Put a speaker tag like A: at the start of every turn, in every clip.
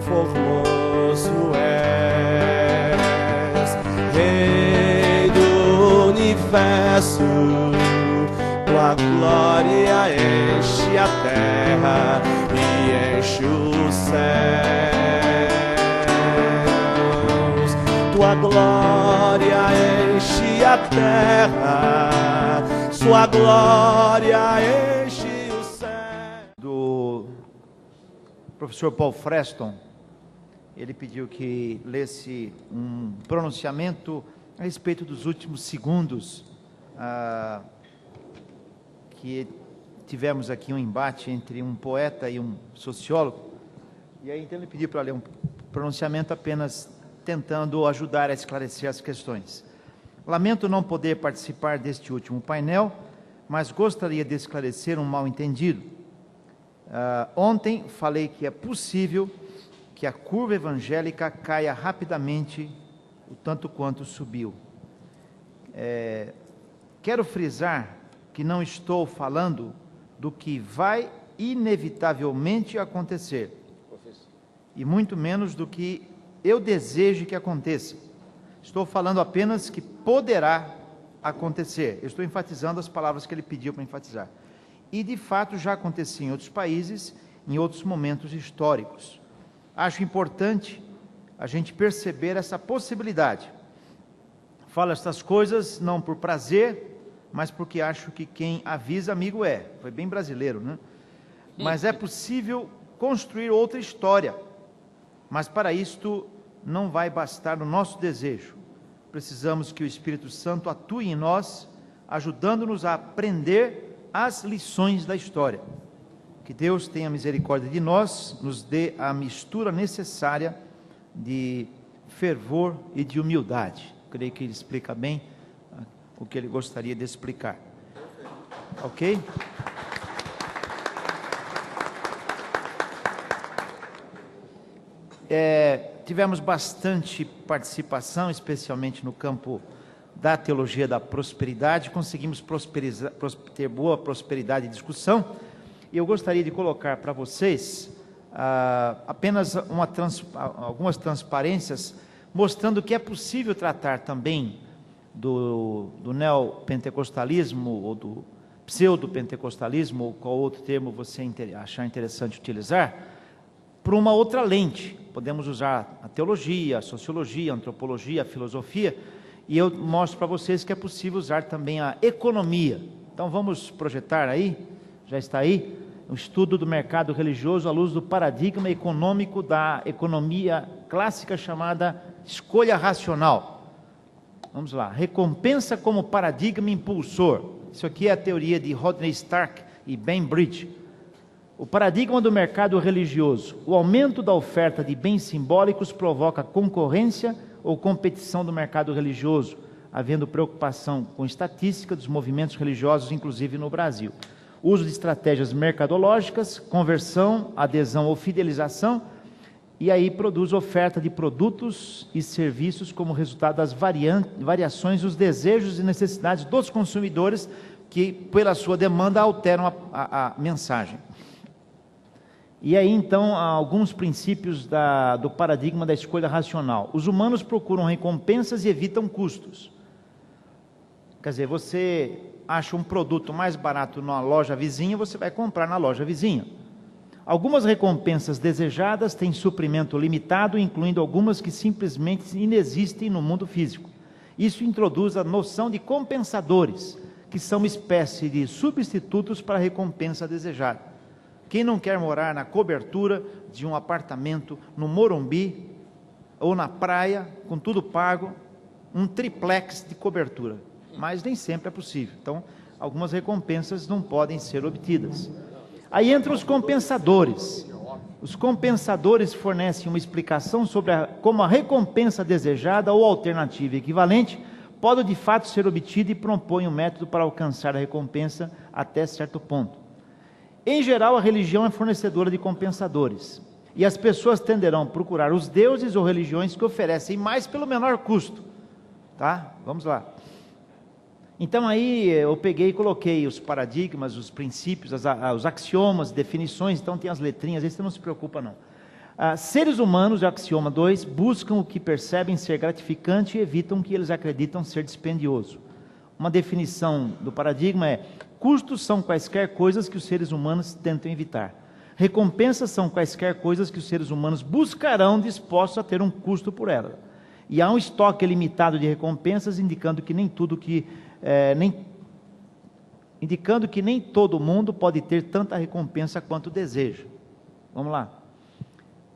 A: formoso és, Rei do universo. Tua glória enche a terra e enche os céus. Tua glória enche a terra, sua glória enche o céu.
B: Do professor Paul Freston, ele pediu que lesse um pronunciamento a respeito dos últimos segundos que tivemos aqui um embate entre um poeta e um sociólogo, e aí então ele pediu para ler um pronunciamento apenas tentando ajudar a esclarecer as questões. Lamento não poder participar deste último painel, mas gostaria de esclarecer um mal-entendido. Ontem falei que é possível que a curva evangélica caia rapidamente, o tanto quanto subiu. Quero frisar que não estou falando do que vai inevitavelmente acontecer, e muito menos do que eu desejo que aconteça. Estou falando apenas que poderá acontecer. Eu estou enfatizando as palavras que ele pediu para enfatizar. E, de fato, já acontecia em outros países, em outros momentos históricos. Acho importante a gente perceber essa possibilidade. Falo estas coisas não por prazer, mas porque acho que quem avisa amigo é. Foi bem brasileiro, né? Mas é possível construir outra história. Mas para isto não vai bastar o nosso desejo. Precisamos que o Espírito Santo atue em nós, ajudando-nos a aprender as lições da história. Que Deus tenha misericórdia de nós, nos dê a mistura necessária de fervor e de humildade. Creio que ele explica bem o que ele gostaria de explicar. Ok? Tivemos bastante participação, especialmente no campo da teologia da prosperidade. Conseguimos ter boa prosperidade de discussão. E eu gostaria de colocar para vocês apenas algumas transparências, mostrando que é possível tratar também do neopentecostalismo ou do pseudo-pentecostalismo, ou qual outro termo você achar interessante utilizar, por uma outra lente. Podemos usar a teologia, a sociologia, a antropologia, a filosofia, e eu mostro para vocês que é possível usar também a economia. Então vamos projetar aí, já está aí, um estudo do mercado religioso à luz do paradigma econômico da economia clássica chamada escolha racional. Vamos lá, recompensa como paradigma impulsor. Isso aqui é a teoria de Rodney Stark e Ben Bridge. O paradigma do mercado religioso. O aumento da oferta de bens simbólicos provoca concorrência ou competição do mercado religioso, havendo preocupação com estatística dos movimentos religiosos, inclusive no Brasil. Uso de estratégias mercadológicas, conversão, adesão ou fidelização, e aí produz oferta de produtos e serviços como resultado das variações dos desejos e necessidades dos consumidores, que pela sua demanda alteram a mensagem. E aí então alguns princípios do paradigma da escolha racional. Os humanos procuram recompensas e evitam custos. Quer dizer, você acha um produto mais barato na loja vizinha, você vai comprar na loja vizinha. Algumas recompensas desejadas têm suprimento limitado, incluindo algumas que simplesmente inexistem no mundo físico. Isso introduz a noção de compensadores, que são uma espécie de substitutos para a recompensa desejada. Quem não quer morar na cobertura de um apartamento no Morumbi ou na praia, com tudo pago, um triplex de cobertura? Mas nem sempre é possível. Então, algumas recompensas não podem ser obtidas. Aí entram os compensadores. Os compensadores fornecem uma explicação sobre como a recompensa desejada ou alternativa equivalente pode de fato ser obtida e propõem um método para alcançar a recompensa até certo ponto. Em geral, a religião é fornecedora de compensadores, e as pessoas tenderão a procurar os deuses ou religiões que oferecem mais pelo menor custo. Tá? Vamos lá. Então aí eu peguei e coloquei os paradigmas, os princípios, os axiomas, definições, então tem as letrinhas, aí você não se preocupa não. Seres humanos, axioma 2, buscam o que percebem ser gratificante e evitam o que eles acreditam ser dispendioso. Uma definição do paradigma é: custos são quaisquer coisas que os seres humanos tentam evitar. Recompensas são quaisquer coisas que os seres humanos buscarão dispostos a ter um custo por elas. E há um estoque limitado de recompensas, indicando que nem todo mundo pode ter tanta recompensa quanto deseja. Vamos lá.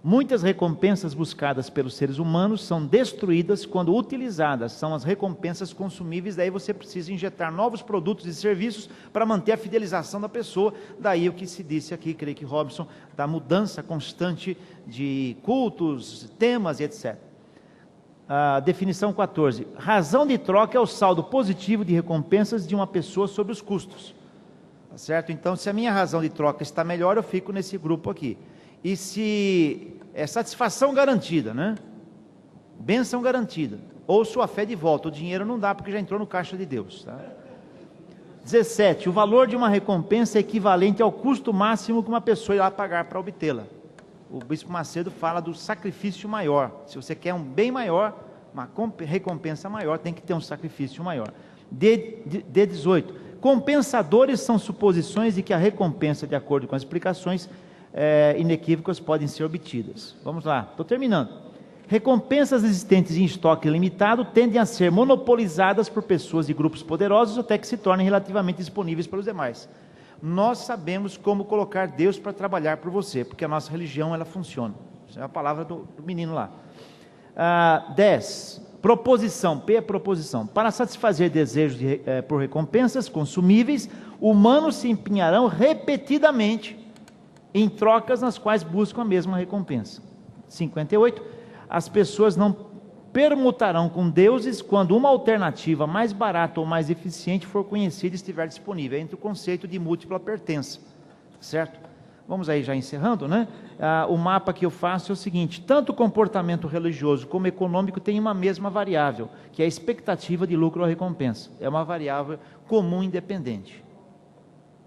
B: Muitas recompensas buscadas pelos seres humanos são destruídas quando utilizadas, são as recompensas consumíveis, daí você precisa injetar novos produtos e serviços para manter a fidelização da pessoa, daí o que se disse aqui, creio que Robson, da mudança constante de cultos, temas e etc. Definição 14, razão de troca é o saldo positivo de recompensas de uma pessoa sobre os custos, tá certo? Então, se a minha razão de troca está melhor, eu fico nesse grupo aqui. E se é satisfação garantida, né? Bênção garantida, ou sua fé de volta, o dinheiro não dá porque já entrou no caixa de Deus, tá? 17, o valor de uma recompensa é equivalente ao custo máximo que uma pessoa irá pagar para obtê-la. O Bispo Macedo fala do sacrifício maior. Se você quer um bem maior, uma recompensa maior, tem que ter um sacrifício maior. D18, compensadores são suposições de que a recompensa, de acordo com as explicações inequívocas, podem ser obtidas. Vamos lá, estou terminando. Recompensas existentes em estoque limitado tendem a ser monopolizadas por pessoas e grupos poderosos até que se tornem relativamente disponíveis para os demais. Nós sabemos como colocar Deus para trabalhar por você, porque a nossa religião, ela funciona. Essa é a palavra do menino lá. 10. Proposição, P é proposição. Para satisfazer desejos por recompensas consumíveis, humanos se empenharão repetidamente em trocas nas quais buscam a mesma recompensa. 58. As pessoas não permutarão com deuses quando uma alternativa mais barata ou mais eficiente for conhecida e estiver disponível. Entre o conceito de múltipla pertença, certo? Vamos aí já encerrando, né? O mapa que eu faço é o seguinte: tanto o comportamento religioso como econômico tem uma mesma variável, que é a expectativa de lucro ou recompensa. É uma variável comum independente.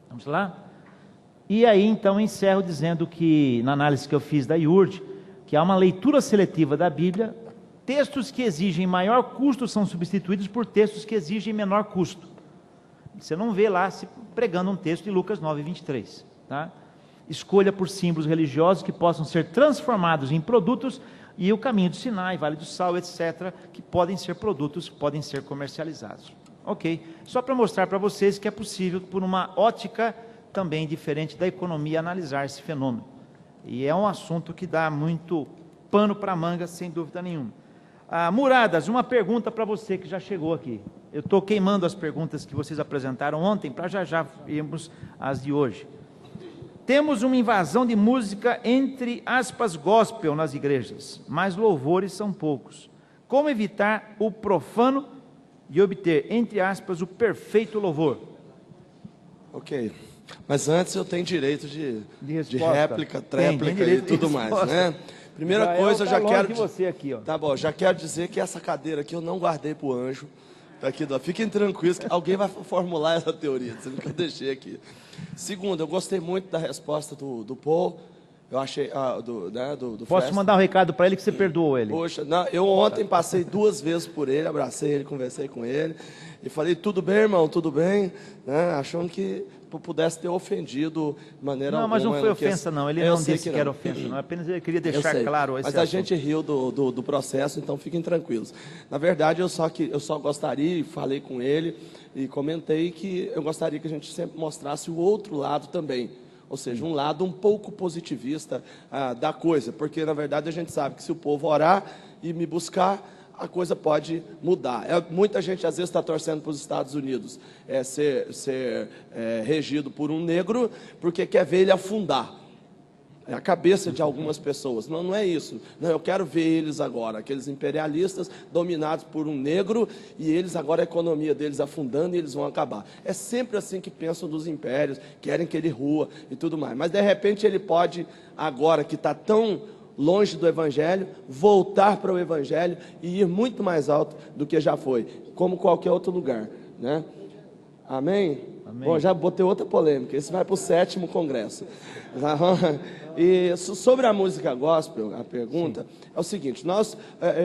B: Vamos lá? E aí então encerro dizendo que, na análise que eu fiz da IURD, que há uma leitura seletiva da Bíblia. Textos que exigem maior custo são substituídos por textos que exigem menor custo. Você não vê lá se pregando um texto de Lucas 9, 23. Tá? Escolha por símbolos religiosos que possam ser transformados em produtos, e o caminho do Sinai, Vale do Sal, etc., que podem ser produtos, que podem ser comercializados. Ok? Só para mostrar para vocês que é possível, por uma ótica também diferente da economia, analisar esse fenômeno. E é um assunto que dá muito pano para manga, sem dúvida nenhuma. Muradas, uma pergunta para você que já chegou aqui. Eu estou queimando as perguntas que vocês apresentaram ontem, para já irmos às de hoje. Temos uma invasão de música, entre aspas, gospel nas igrejas, mas louvores são poucos. Como evitar o profano e obter, entre aspas, o perfeito louvor?
C: Ok, mas antes eu tenho direito de réplica, tréplica e tudo mais, né? Primeira coisa, eu já quero...
B: você aqui, ó.
C: Tá bom, já quero dizer que essa cadeira aqui eu não guardei pro anjo. Tá aqui, fiquem tranquilos que alguém vai formular essa teoria, que eu deixei aqui. Segundo, eu gostei muito da resposta do Paul. Eu achei, do
B: Posso
C: Fresno.
B: mandar um recado para ele que você perdoou ele?
C: Poxa, não, eu ontem passei 2 vezes por ele, abracei ele, conversei com ele e falei, tudo bem, irmão, tudo bem? Né? Achando que pudesse ter ofendido de maneira alguma.
B: Não, mas não foi ofensa não, ele não disse que era ofensa não, apenas ele queria deixar claro esse
C: mas
B: assunto.
C: a gente riu do processo, então fiquem tranquilos. Na verdade, eu só gostaria, e falei com ele e comentei que eu gostaria que a gente sempre mostrasse o outro lado também. Ou seja, um lado um pouco positivista da coisa, porque na verdade a gente sabe que se o povo orar e me buscar, a coisa pode mudar. Muita gente às vezes está torcendo para os Estados Unidos ser regido por um negro, porque quer ver ele afundar. É a cabeça de algumas pessoas. Não é isso. Não, eu quero ver eles agora, aqueles imperialistas dominados por um negro, e eles agora a economia deles afundando e eles vão acabar. É sempre assim que pensam dos impérios, querem que ele rua e tudo mais. Mas de repente ele pode, agora que está tão longe do Evangelho, voltar para o Evangelho e ir muito mais alto do que já foi, como qualquer outro lugar, né? Amém?
B: Amém.
C: Bom, já botei outra polêmica. Esse vai para o 7º congresso. E sobre a música gospel, a pergunta é o seguinte: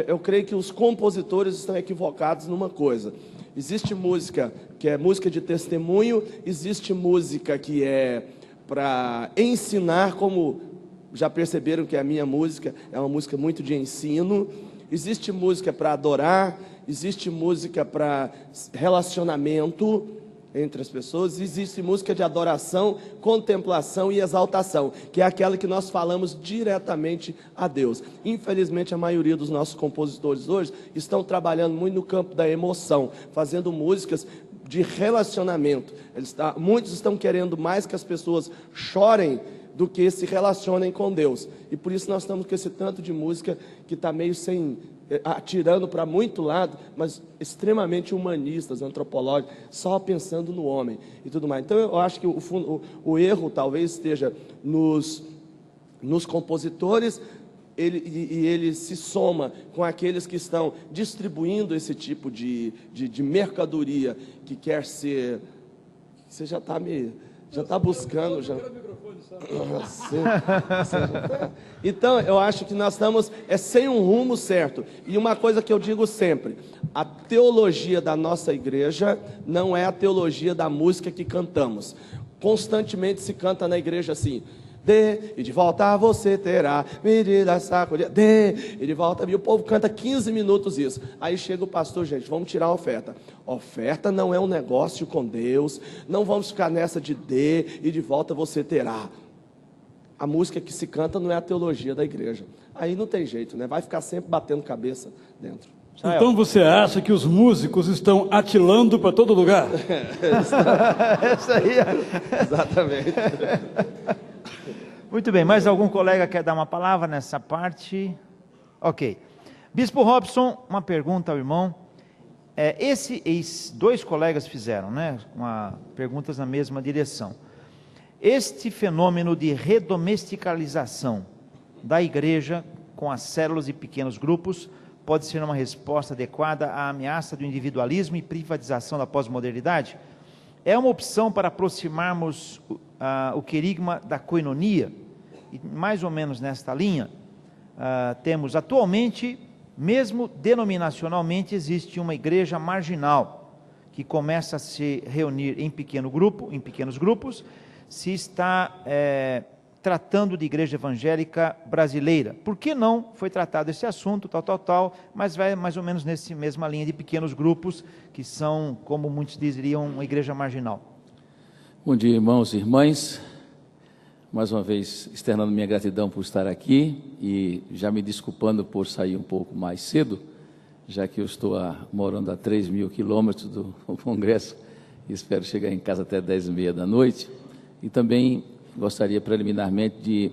C: eu creio que os compositores estão equivocados numa coisa. Existe música que é música de testemunho, existe música que é para ensinar, como já perceberam que a minha música é uma música muito de ensino. Existe música para adorar, existe música para relacionamento entre as pessoas, existe música de adoração, contemplação e exaltação, que é aquela que nós falamos diretamente a Deus. Infelizmente, a maioria dos nossos compositores hoje estão trabalhando muito no campo da emoção, fazendo músicas de relacionamento. Muitos estão querendo mais que as pessoas chorem do que se relacionem com Deus. E por isso nós estamos com esse tanto de música que está meio atirando para muito lado, mas extremamente humanistas, antropológicos, só pensando no homem e tudo mais. Então eu acho que o erro talvez esteja nos compositores, ele se soma com aqueles que estão distribuindo esse tipo de mercadoria que quer ser. Você já está buscando. Então, eu acho que nós estamos sem um rumo certo. E uma coisa que eu digo sempre: a teologia da nossa igreja não é a teologia da música que cantamos. Constantemente se canta na igreja assim: dê e de volta você terá, medida sacudida, dê e de volta. E o povo canta 15 minutos isso. Aí chega o pastor: gente, vamos tirar a oferta. Oferta não é um negócio com Deus, não vamos ficar nessa de dê e de volta você terá. A música que se canta não é a teologia da igreja. Aí não tem jeito, né? Vai ficar sempre batendo cabeça dentro.
D: Então você acha que os músicos estão atilando para todo lugar?
B: Isso aí.
C: Exatamente.
B: Muito bem, mais algum colega quer dar uma palavra nessa parte? Ok. Bispo Robson, uma pergunta ao irmão. Dois colegas fizeram, né? Perguntas na mesma direção. Este fenômeno de redomesticalização da igreja com as células e pequenos grupos pode ser uma resposta adequada à ameaça do individualismo e privatização da pós-modernidade? É uma opção para aproximarmos o querigma da coinonia? E mais ou menos nesta linha, temos atualmente, mesmo denominacionalmente, existe uma igreja marginal que começa a se reunir em pequenos grupos. Se está tratando de igreja evangélica brasileira. Por que não foi tratado esse assunto, mas vai mais ou menos nessa mesma linha de pequenos grupos, que são, como muitos diriam, uma igreja marginal.
E: Bom dia, irmãos e irmãs. Mais uma vez, externando minha gratidão por estar aqui e já me desculpando por sair um pouco mais cedo, já que eu estou morando a 3.000 quilômetros do congresso e espero chegar em casa até 10h30 da noite. E também gostaria preliminarmente de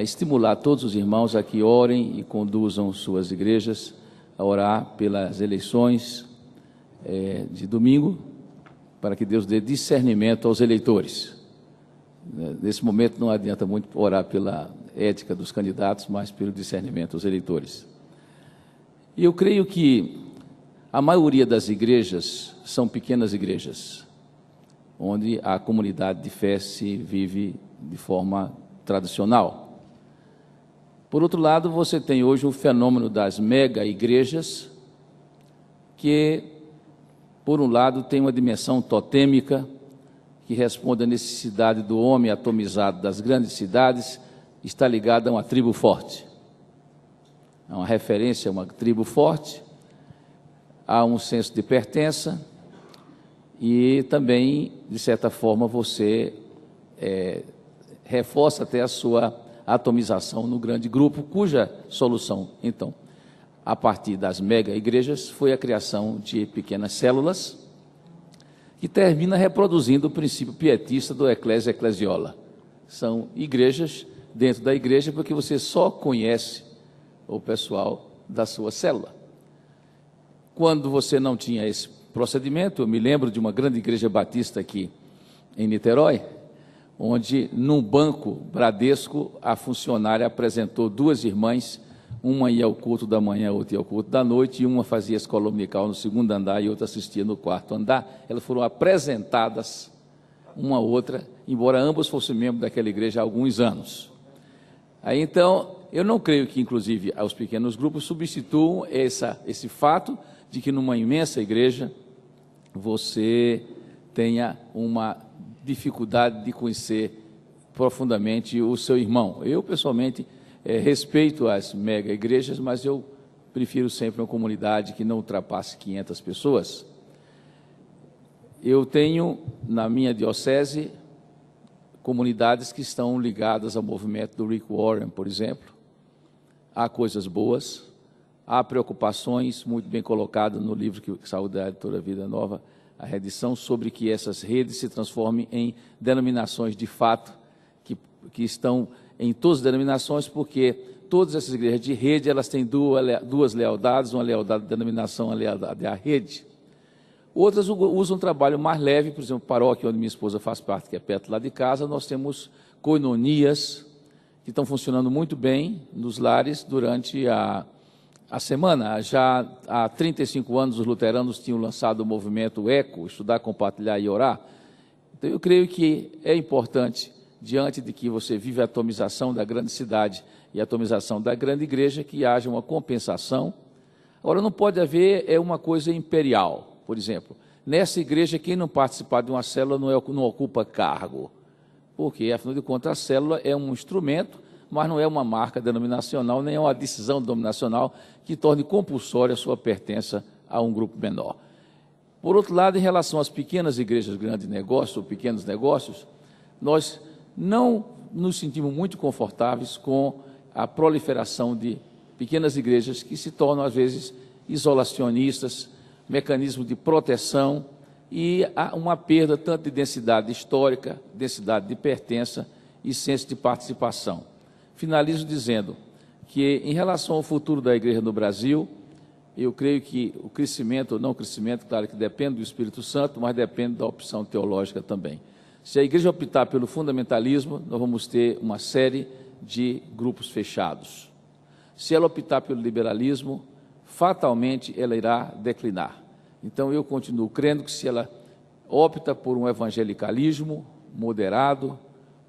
E: estimular todos os irmãos a que orem e conduzam suas igrejas a orar pelas eleições de domingo, para que Deus dê discernimento aos eleitores. Nesse momento não adianta muito orar pela ética dos candidatos, mas pelo discernimento aos eleitores. E eu creio que a maioria das igrejas são pequenas igrejas, onde a comunidade de fé se vive de forma tradicional. Por outro lado, você tem hoje o fenômeno das mega igrejas, que, por um lado, tem uma dimensão totêmica, que responde à necessidade do homem atomizado das grandes cidades, está ligada a uma tribo forte. É uma referência a uma tribo forte, há um senso de pertença, e também, de certa forma, você reforça até a sua atomização no grande grupo, cuja solução, então, a partir das mega igrejas, foi a criação de pequenas células, que termina reproduzindo o princípio pietista do Ecclesia Ecclesiola. São igrejas dentro da igreja, porque você só conhece o pessoal da sua célula. Quando você não tinha esse procedimento, eu me lembro de uma grande igreja batista aqui em Niterói, onde num banco Bradesco a funcionária apresentou duas irmãs Uma ia ao culto da manhã, outra ia ao culto da noite, e uma fazia escola dominical no segundo andar e outra assistia no quarto andar. Elas foram apresentadas uma a outra, embora ambas fossem membros daquela igreja há alguns anos. Aí, então, eu não creio que, inclusive, os pequenos grupos substituam esse fato de que numa imensa igreja você tenha uma dificuldade de conhecer profundamente o seu irmão. Eu, pessoalmente, respeito as mega igrejas, mas eu prefiro sempre uma comunidade que não ultrapasse 500 pessoas. Eu tenho, na minha diocese, comunidades que estão ligadas ao movimento do Rick Warren, por exemplo. Há coisas boas, há preocupações, muito bem colocadas no livro que saiu da editora Vida Nova, a reedição, sobre que essas redes se transformem em denominações de fato, que estão em todas as denominações, porque todas essas igrejas de rede, elas têm duas lealdades, uma lealdade à denominação, uma lealdade à rede. Outras usam um trabalho mais leve, por exemplo, paróquia, onde minha esposa faz parte, que é perto lá de casa, nós temos coinonias, que estão funcionando muito bem nos lares durante a semana. Já há 35 anos, os luteranos tinham lançado o movimento ECO, Estudar, Compartilhar e Orar. Então, eu creio que é importante, diante de que você vive a atomização da grande cidade e a atomização da grande igreja, que haja uma compensação. Agora, não pode haver uma coisa imperial. Por exemplo, nessa igreja, quem não participar de uma célula não ocupa cargo, porque, afinal de contas, a célula é um instrumento, mas não é uma marca denominacional, nem é uma decisão denominacional que torne compulsória a sua pertença a um grupo menor. Por outro lado, em relação às pequenas igrejas, grandes negócios ou pequenos negócios, nós não nos sentimos muito confortáveis com a proliferação de pequenas igrejas que se tornam, às vezes, isolacionistas, mecanismo de proteção, e há uma perda tanto de densidade histórica, densidade de pertença e senso de participação. Finalizo dizendo que, em relação ao futuro da igreja no Brasil, eu creio que o crescimento ou não crescimento, claro que depende do Espírito Santo, mas depende da opção teológica também. Se a igreja optar pelo fundamentalismo, nós vamos ter uma série de grupos fechados. Se ela optar pelo liberalismo, fatalmente ela irá declinar. Então, eu continuo crendo que, se ela opta por um evangelicalismo moderado,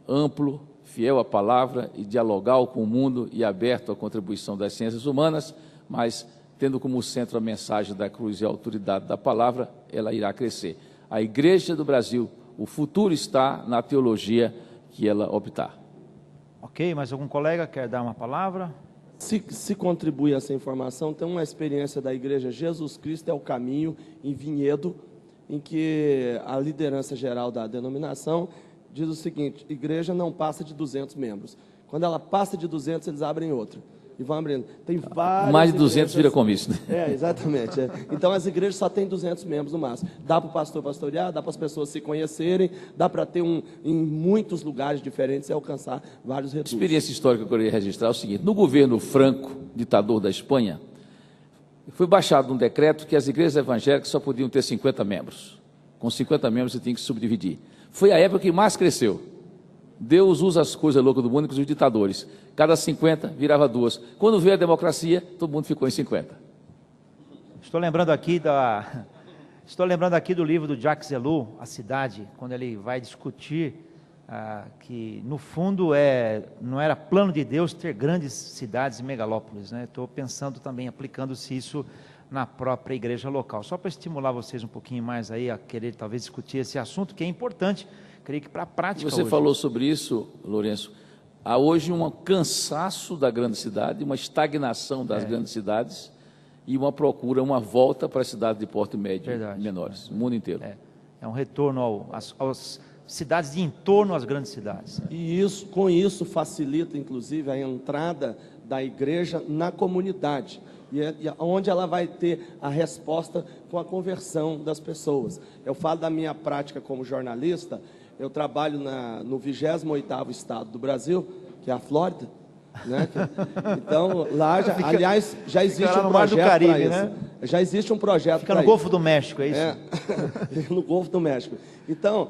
E: amplo, fiel à palavra e dialogal com o mundo e aberto à contribuição das ciências humanas, mas tendo como centro a mensagem da cruz e a autoridade da palavra, ela irá crescer. A igreja do Brasil, o futuro está na teologia que ela optar.
B: Ok, mais algum colega quer dar uma palavra?
C: Se contribui essa informação, tem uma experiência da igreja Jesus Cristo é o Caminho, em Vinhedo, em que a liderança geral da denominação diz o seguinte: igreja não passa de 200 membros. Quando ela passa de 200, eles abrem outra. E vão abrindo. Tem várias
E: mais de 200
C: igrejas...
E: vira comício, né?
C: Exatamente. Então, as igrejas só têm 200 membros no máximo. Dá para o pastor pastorear, dá para as pessoas se conhecerem, dá para ter em muitos lugares diferentes e alcançar vários recursos.
E: A experiência histórica que eu queria registrar é o seguinte: no governo Franco, ditador da Espanha, foi baixado um decreto que as igrejas evangélicas só podiam ter 50 membros. Com 50 membros você tinha que subdividir. Foi a época que mais cresceu. Deus usa as coisas loucas do mundo, inclusive os ditadores. Cada 50 virava 2. Quando veio a democracia, todo mundo ficou em 50.
B: Estou lembrando aqui do livro do Jacques Ellul, A Cidade, quando ele vai discutir que, no fundo, não era plano de Deus ter grandes cidades e megalópolis, né? Estou pensando também, aplicando-se isso na própria igreja local. Só para estimular vocês um pouquinho mais aí a querer talvez discutir esse assunto, que é importante, creio que para a prática.
E: Você
B: hoje
E: falou sobre isso, Lourenço. Há hoje um cansaço da grande cidade, uma estagnação das grandes cidades e uma procura, uma volta para as cidades de porte médio e menores, no mundo inteiro.
B: É um retorno às cidades de entorno às grandes cidades.
C: E com isso facilita, inclusive, a entrada da igreja na comunidade, onde ela vai ter a resposta com a conversão das pessoas. Eu falo da minha prática como jornalista. Eu trabalho no 28º estado do Brasil, que é a Flórida, né? Então, lá, aliás, já existe um projeto para isso. Né? Já existe um projeto.
B: Fica no Golfo do México, é isso?
C: É, no Golfo do México. Então,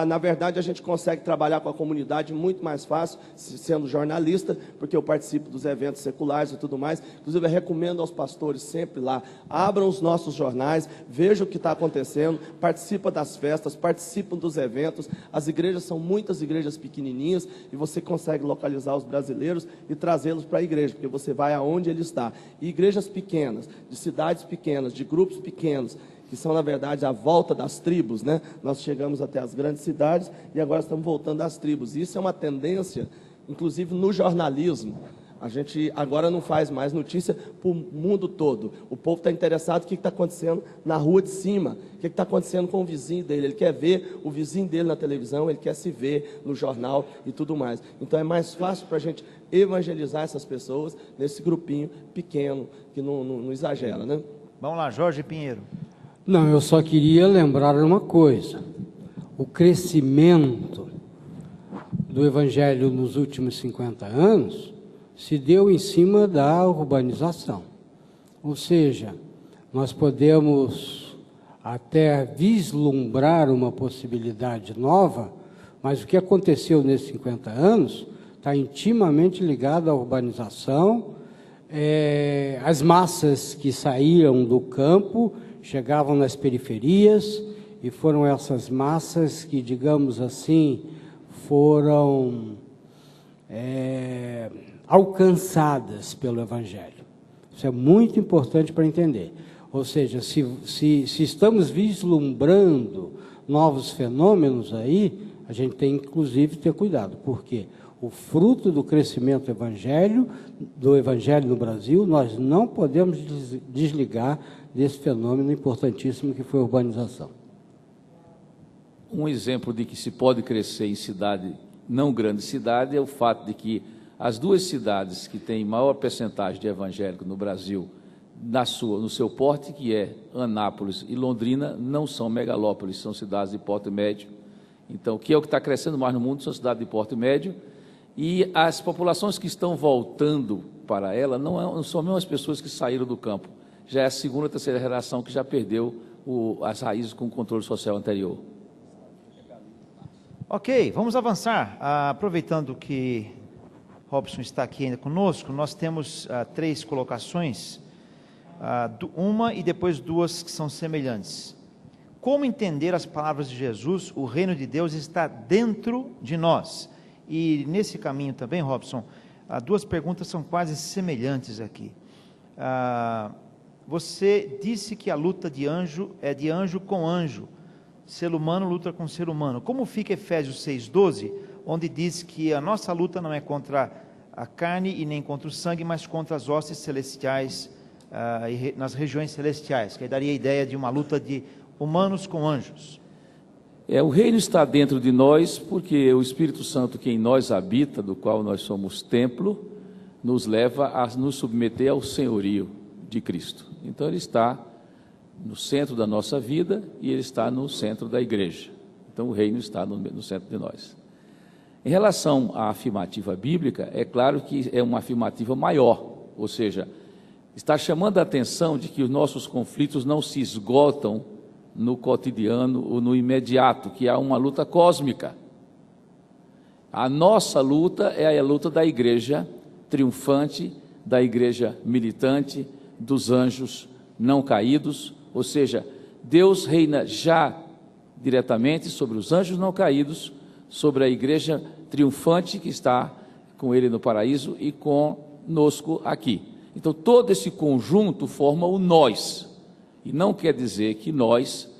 C: na verdade, a gente consegue trabalhar com a comunidade muito mais fácil, sendo jornalista, porque eu participo dos eventos seculares e tudo mais. Inclusive, eu recomendo aos pastores sempre lá, abram os nossos jornais, vejam o que está acontecendo, participam das festas, participam dos eventos. As igrejas são muitas igrejas pequenininhas e você consegue localizar os brasileiros e trazê-los para a igreja, porque você vai aonde ele está. E igrejas pequenas, de cidades pequenas, de grupos pequenos, que são, na verdade, a volta das tribos, né? Nós chegamos até as grandes cidades e agora estamos voltando às tribos. Isso é uma tendência, inclusive no jornalismo. A gente agora não faz mais notícia para o mundo todo. O povo está interessado no que está acontecendo na rua de cima, o que está acontecendo com o vizinho dele. Ele quer ver o vizinho dele na televisão, ele quer se ver no jornal e tudo mais. Então é mais fácil para a gente evangelizar essas pessoas nesse grupinho pequeno, que não exagera, né?
B: Vamos lá, Jorge Pinheiro.
F: Não, eu só queria lembrar uma coisa. O crescimento do Evangelho nos últimos 50 anos se deu em cima da urbanização. Ou seja, nós podemos até vislumbrar uma possibilidade nova, mas o que aconteceu nesses 50 anos está intimamente ligado à urbanização. As massas que saíram do campo chegavam nas periferias, e foram essas massas que, digamos assim, foram alcançadas pelo Evangelho. Isso é muito importante para entender. Ou seja, se estamos vislumbrando novos fenômenos aí, a gente tem, inclusive, ter cuidado, porque o fruto do crescimento do Evangelho no Brasil, nós não podemos desligar desse fenômeno importantíssimo que foi a urbanização.
E: Um exemplo de que se pode crescer em cidade, não grande cidade, é o fato de que as duas cidades que têm maior percentagem de evangélico no Brasil, no seu porte, que é Anápolis e Londrina, não são megalópolis, são cidades de porte médio. Então, o que está crescendo mais no mundo são cidades de porte médio, e as populações que estão voltando para ela não são mesmo as pessoas que saíram do campo. Já é a segunda, terceira geração que já perdeu as raízes com o controle social anterior.
B: Ok, vamos avançar. Aproveitando que Robson está aqui ainda conosco, nós temos 3 colocações, uma e depois 2 que são semelhantes. Como entender as palavras de Jesus? O reino de Deus está dentro de nós. E nesse caminho também, Robson, 2 perguntas são quase semelhantes aqui. Você disse que a luta de anjo é de anjo com anjo, ser humano luta com ser humano. Como fica Efésios 6,12, onde diz que a nossa luta não é contra a carne e nem contra o sangue, mas contra as hostes celestiais, nas regiões celestiais, que aí daria a ideia de uma luta de humanos com anjos.
E: O reino está dentro de nós, porque o Espírito Santo que em nós habita, do qual nós somos templo, nos leva a nos submeter ao senhorio de Cristo. Então ele está no centro da nossa vida e ele está no centro da igreja. Então o reino está no centro de nós. Em relação à afirmativa bíblica, é claro que é uma afirmativa maior, ou seja, está chamando a atenção de que os nossos conflitos não se esgotam no cotidiano ou no imediato, que há uma luta cósmica. A nossa luta é a luta da igreja triunfante, da igreja militante, dos anjos não caídos, ou seja, Deus reina já diretamente sobre os anjos não caídos, sobre a igreja triunfante que está com ele no paraíso e conosco aqui. Então todo esse conjunto forma o nós, e não quer dizer que nós,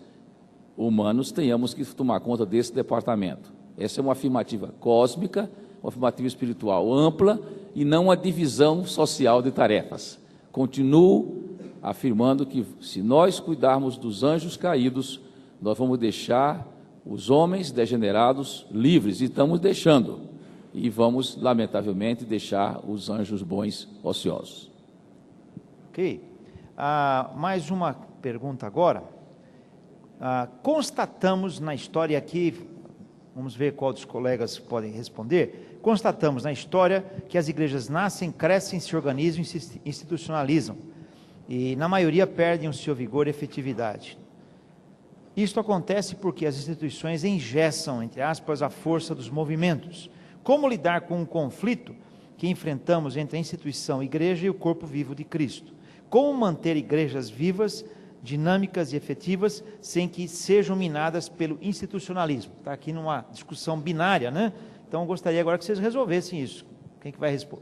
E: humanos, tenhamos que tomar conta desse departamento. Essa é uma afirmativa cósmica, uma afirmativa espiritual ampla, e não uma divisão social de tarefas. Continuo afirmando que se nós cuidarmos dos anjos caídos, nós vamos deixar os homens degenerados livres, e estamos deixando, e vamos, lamentavelmente, deixar os anjos bons ociosos.
B: Ok. Mais uma pergunta agora. Constatamos na história aqui, vamos ver qual dos colegas podem responder, constatamos na história que as igrejas nascem, crescem, se organizam e se institucionalizam. e na maioria perdem o seu vigor e efetividade. Isto acontece porque as instituições engessam, entre aspas, a força dos movimentos. Como lidar com um conflito que enfrentamos entre a instituição igreja e o corpo vivo de Cristo? Como manter igrejas vivas, dinâmicas e efetivas, sem que sejam minadas pelo institucionalismo? Está aqui numa discussão binária, né? Então eu gostaria agora que vocês resolvessem isso.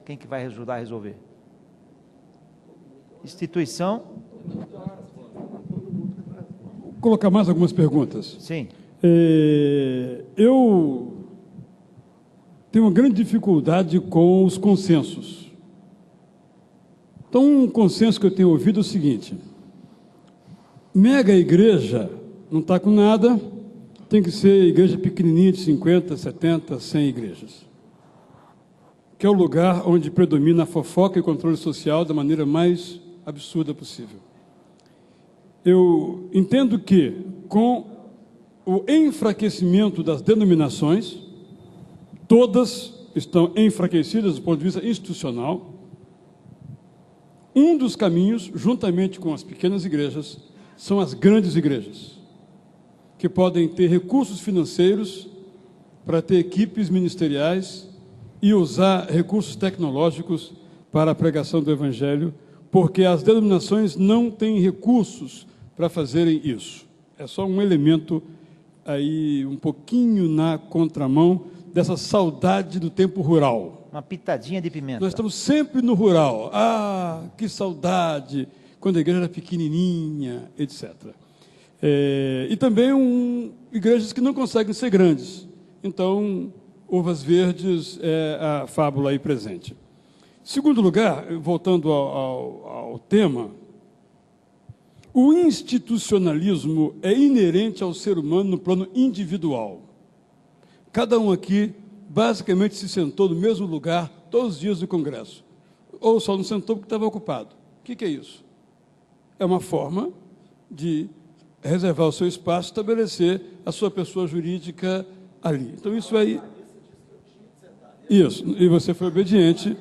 B: Quem que vai ajudar a resolver? Instituição.
D: Vou colocar mais algumas perguntas.
B: Sim.
D: Eu tenho uma grande dificuldade com os consensos. Então, um consenso que eu tenho ouvido é o seguinte: mega igreja não está com nada, tem que ser igreja pequenininha de 50, 70, 100 igrejas. Que é o lugar onde predomina a fofoca e o controle social da maneira mais absurda possível. Eu entendo que, com o enfraquecimento das denominações, todas estão enfraquecidas do ponto de vista institucional, um dos caminhos, juntamente com as pequenas igrejas, são as grandes igrejas, que podem ter recursos financeiros para ter equipes ministeriais e usar recursos tecnológicos para a pregação do Evangelho, porque as denominações não têm recursos para fazerem isso. É só um elemento aí, um pouquinho na contramão dessa saudade do tempo rural.
B: Uma pitadinha de pimenta.
D: Nós estamos sempre no rural. Ah, que saudade, quando a igreja era pequenininha, etc. E também igrejas que não conseguem ser grandes. Então, uvas verdes é a fábula aí presente. Segundo lugar, voltando ao tema, o institucionalismo é inerente ao ser humano no plano individual. Cada um aqui basicamente se sentou no mesmo lugar todos os dias do Congresso. Ou só não sentou porque estava ocupado. O que é isso? É uma forma de reservar o seu espaço, estabelecer a sua pessoa jurídica ali. Então, isso aí... Isso, e você foi obediente.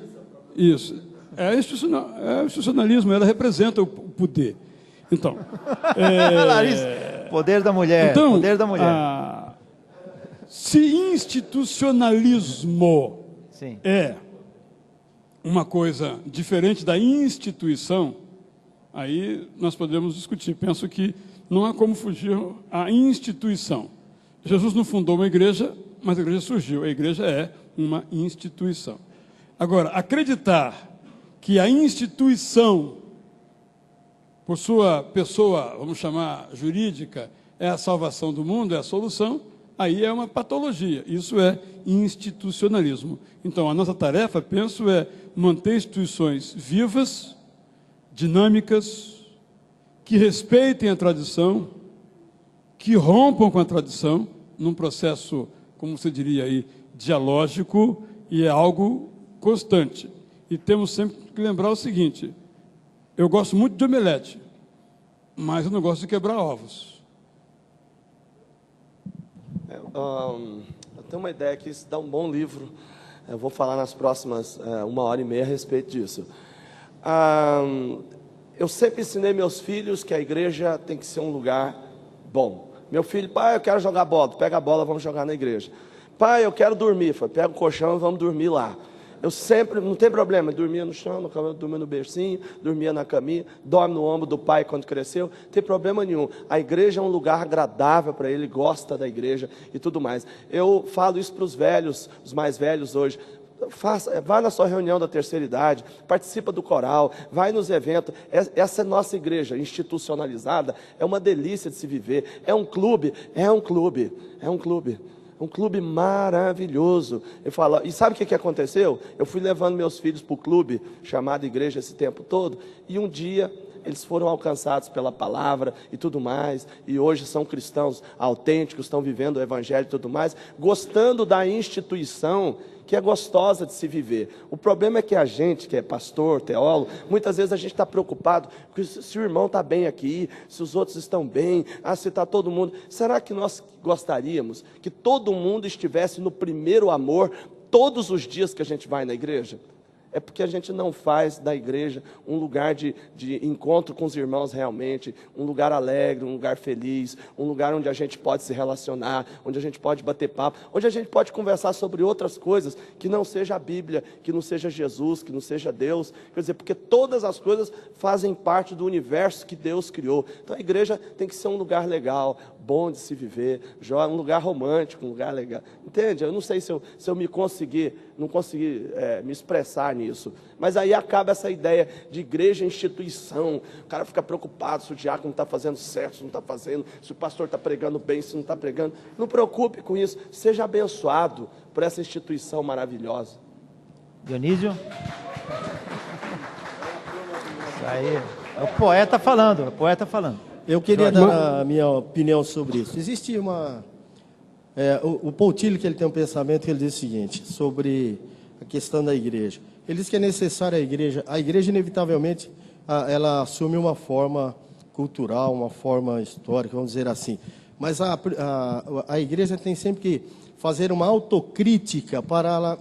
D: Isso. É institucionalismo, ela representa o poder. Então...
B: Larissa, poder da mulher,
D: então,
B: poder da mulher.
D: Se institucionalismo
B: Sim.
D: é uma coisa diferente da instituição, aí nós podemos discutir. Penso que não há como fugir à instituição. Jesus não fundou uma igreja, mas a igreja surgiu. A igreja é uma instituição. Agora, acreditar que a instituição, por sua pessoa, vamos chamar jurídica, é a salvação do mundo, é a solução, aí é uma patologia. Isso é institucionalismo. Então, a nossa tarefa, penso, é manter instituições vivas, dinâmicas, que respeitem a tradição, que rompam com a tradição, num processo, como você diria aí, dialógico, e é algo constante. E temos sempre que lembrar o seguinte: eu gosto muito de omelete, mas eu não gosto de quebrar ovos.
C: Eu tenho uma ideia que isso dá um bom livro. Eu vou falar nas próximas 1h30 a respeito disso. Eu sempre ensinei meus filhos que a igreja tem que ser um lugar bom. Meu filho: pai, eu quero jogar bola. Pega a bola, vamos jogar na igreja. Pai, eu quero dormir. Pega o colchão e vamos dormir lá. Eu sempre, não tem problema, dormia no chão, dormia no bercinho, dormia na caminha, dorme no ombro do pai quando cresceu, não tem problema nenhum. A igreja é um lugar agradável para ele, gosta da igreja e tudo mais. Eu falo isso para os velhos, os mais velhos hoje. Vá na sua reunião da terceira idade, participa do coral, vai nos eventos. Essa é nossa igreja institucionalizada, é uma delícia de se viver. É um clube. Um clube maravilhoso. Eu falo, e sabe o que aconteceu? Eu fui levando meus filhos para o clube, chamado igreja, esse tempo todo, e um dia eles foram alcançados pela palavra e tudo mais, e hoje são cristãos autênticos, estão vivendo o evangelho e tudo mais, gostando da instituição, que é gostosa de se viver. O problema é que a gente, que é pastor, teólogo, muitas vezes a gente está preocupado se o irmão está bem aqui, se os outros estão bem, se está todo mundo. Será que nós gostaríamos que todo mundo estivesse no primeiro amor todos os dias que a gente vai na igreja? é porque a gente não faz da igreja um lugar de encontro com os irmãos realmente, um lugar alegre, um lugar feliz, um lugar onde a gente pode se relacionar, onde a gente pode bater papo, onde a gente pode conversar sobre outras coisas que não seja a Bíblia, que não seja Jesus, que não seja Deus. Quer dizer, porque todas as coisas fazem parte do universo que Deus criou. Então a igreja tem que ser um lugar legal, bom de se viver, um lugar romântico, um lugar legal. Entende? Eu não sei se eu não consegui me expressar nisso. Mas aí acaba essa ideia de igreja instituição. O cara fica preocupado se o diácono está fazendo certo, se não está fazendo, se o pastor está pregando bem, se não está pregando. Não preocupe com isso. Seja abençoado por essa instituição maravilhosa.
B: Dionísio? Isso aí. É o poeta falando,
G: Eu queria dar a minha opinião sobre isso. Existe o Paul Tillich, que ele tem um pensamento que ele diz o seguinte, sobre a questão da igreja. Ele diz que é necessário a igreja inevitavelmente, ela assume uma forma cultural, uma forma histórica, vamos dizer assim. Mas a igreja tem sempre que fazer uma autocrítica para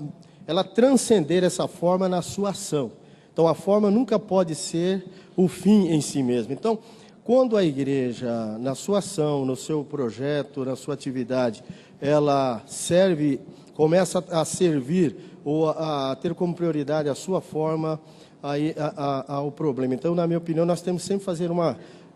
G: ela transcender essa forma na sua ação. Então, a forma nunca pode ser o fim em si mesmo. Então, quando a igreja, na sua ação, no seu projeto, na sua atividade, ela começa a servir ou a ter como prioridade a sua forma, aí ao problema. Então, na minha opinião, nós temos sempre que fazer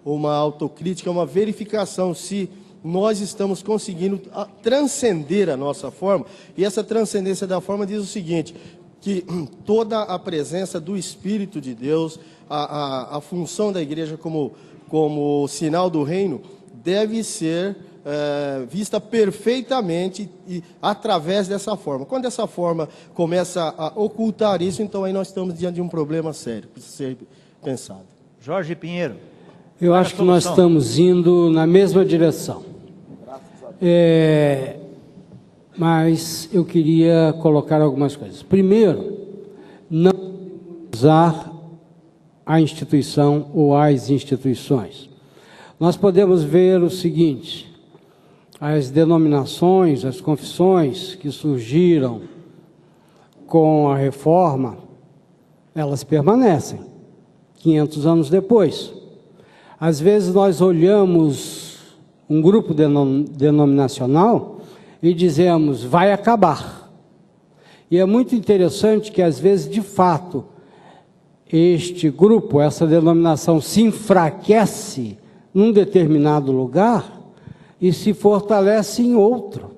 G: uma autocrítica, uma verificação se nós estamos conseguindo transcender a nossa forma. E essa transcendência da forma diz o seguinte, que toda a presença do Espírito de Deus, a função da igreja como sinal do reino, deve ser vista perfeitamente e através dessa forma. Quando essa forma começa a ocultar isso, então aí nós estamos diante de um problema sério, precisa ser pensado.
B: Jorge Pinheiro.
F: Eu acho que nós estamos indo na mesma direção. Mas eu queria colocar algumas coisas. Primeiro, não usar a instituição ou as instituições. Nós podemos ver o seguinte, as denominações, as confissões que surgiram com a reforma, elas permanecem 500 anos depois. Às vezes nós olhamos um grupo denominacional e dizemos, vai acabar. E é muito interessante que às vezes, de fato, este grupo, essa denominação se enfraquece num determinado lugar e se fortalece em outro.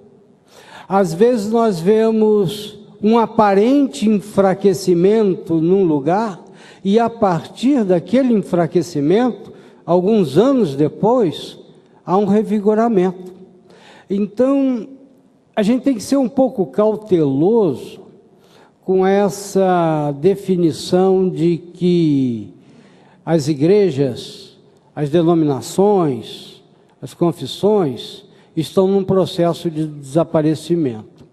F: Às vezes nós vemos um aparente enfraquecimento num lugar e a partir daquele enfraquecimento, alguns anos depois, há um revigoramento. Então, a gente tem que ser um pouco cauteloso com essa definição de que as igrejas, as denominações, as confissões estão num processo de desaparecimento.